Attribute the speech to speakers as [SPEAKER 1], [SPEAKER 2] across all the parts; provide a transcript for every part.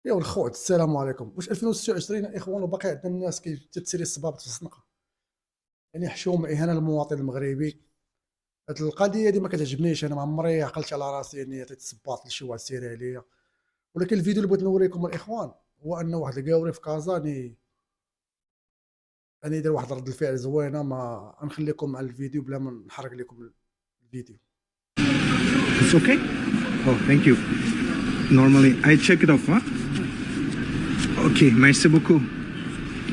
[SPEAKER 1] يا الخوت السلام عليكم. واش 2026 اخوان وباقي عندنا الناس تتسري الصبابط في الزنقه؟ يعني حشومه اهانه للمواطن المغربي. هاد القضيه هادي ما كتعجبنيش، انا ما عمري عقلت على راسي اني عطيت الصباط لشي واحد سيري عليا. ولكن الفيديو اللي بغيت نوريكم الاخوان هو ان واحد القاوري في كازاني دار واحد رد الفعل زوينه. ما نخليكم مع الفيديو بلا ما نحرق لكم الفيديو.
[SPEAKER 2] It's okay? Oh, thank you. Normally, I check it off, huh? Okay, merci beaucoup.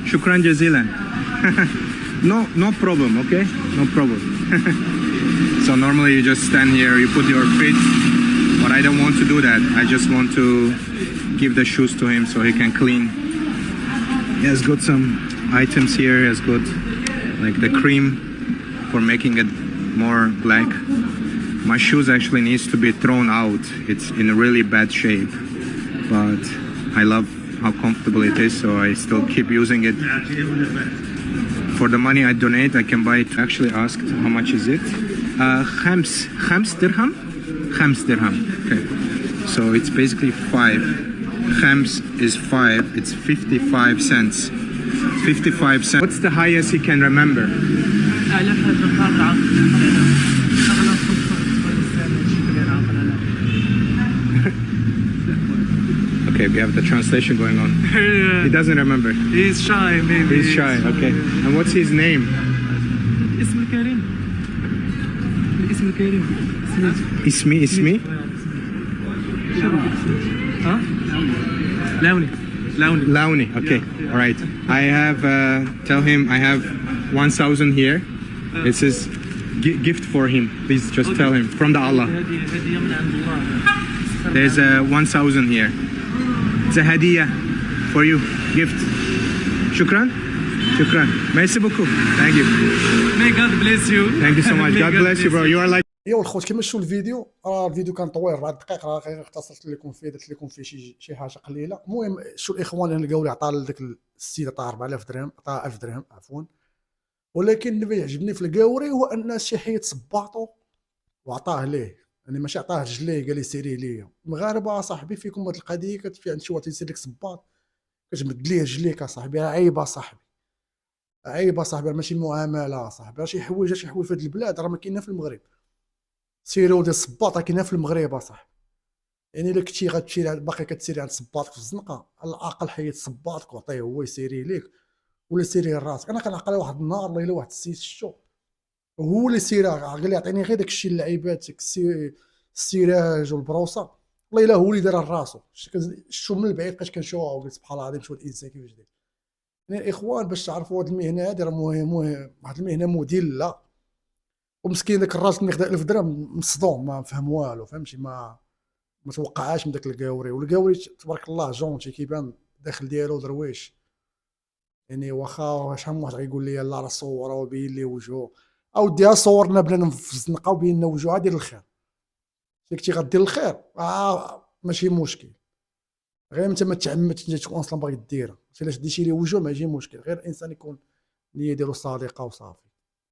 [SPEAKER 2] شكرا جزيلا. No problem, okay? No problem. So normally you just stand here, you put your feet, but I don't want to do that. I just want to give the shoes to him so he can clean. He has got some items here. He has got like the cream for making it more black. My shoes actually needs to be thrown out. It's in a really bad shape, but I love how comfortable it is, so I still keep using it. For the money I donate, I can buy it. I actually asked how much is it. خمس درهم. خمس dirham. Okay, so it's basically 5. Khams is 5. It's 55 cents. 55 cents. What's the highest he can remember? Okay, we have the translation going on. He doesn't remember.
[SPEAKER 3] He's shy, maybe.
[SPEAKER 2] He's shy, okay. And what's his name?
[SPEAKER 3] اسم الكريم. الاسم الكريم.
[SPEAKER 2] Ismi?
[SPEAKER 3] ها؟ لوني.
[SPEAKER 2] Launi, okay.
[SPEAKER 3] Yeah.
[SPEAKER 2] All right. I have, tell him I have 1,000 here. It says gift for him. Please just tell him from the Allah.
[SPEAKER 3] هدية من عند الله.
[SPEAKER 2] There's 1,000 here. It's a hadiyah for you. Gift. Shukran. Merci beaucoup. Thank you.
[SPEAKER 3] May God bless you.
[SPEAKER 2] Thank you so much. God bless you, bro. You are like
[SPEAKER 1] يا الخوت كيما شفتوا الفيديو، الفيديو كان طويل 4 دقائق، راه غير اختصرت لكم فيه، درت لكم فيه شي حاجه قليله. المهم شو الاخوان اللي لقاو لي عطى لذاك السيد عطاه 4000 درهم، عطاه 1000 درهم عفوا. ولكن اللي يعجبني في القاوري هو ان شي حيد صباطو وعطاه ليه، يعني ماشي عطاه رجليه قال لي سيري ليا. المغاربه صاحبي فيكم هاد القضيه، كتفي عند شي واحد يسير لك صباط كتمد ليه رجليك اصاحبي، عيب اصاحبي، عيب اصاحبي، ماشي معامله اصاحبي. راه شي حوايج في هاد البلاد راه ما كاينه في المغرب. سيرو ديال الصباط راه كاينه في المغرب اصاحبي. يعني الا كنتي غتمشي باقي كتسيري عند صباطك في الزنقه، على الاقل حيد صباطك وعطيه هو يسيري ليك، ولا سيري لراسك. انا كنعقل واحد النهار والله الا واحد السيد شتو هو اللي سيرها، قال لي عطيني غير داك الشيء اللعيبات، السراج والبروصه، والله الا هو اللي دارها لراسو. شتو من البعيد بقيت كنشوفها وقلت سبحان الله العظيم شو الانسان كيفاش داير. يعني الاخوان باش تعرفوا هاد المهنه هادي راه مهم، واحد المهنه مذله. ومسكين داك الراجل اللي خدا 1000 درهم مصدوم ما فهم والو، فهمتي؟ ما توقعهاش من داك القاوري. والقاوري تبارك الله جونتي، كيبان الداخل ديالو درويش. يعني واخا شحال من واحد غيقول لي لا راه صوره وبين لي وجهه، اودي صورنا بنادم في الزنقه وبينا وجهه، دير الخير. كنتي غدير الخير ماشي مشكل، غير انت ما تعمدش انت تكون اصلا باغي ديرها. علاش ديتي لي وجهه ماشي مشكل، غير الانسان يكون النيه ديالو صادقه وصافي.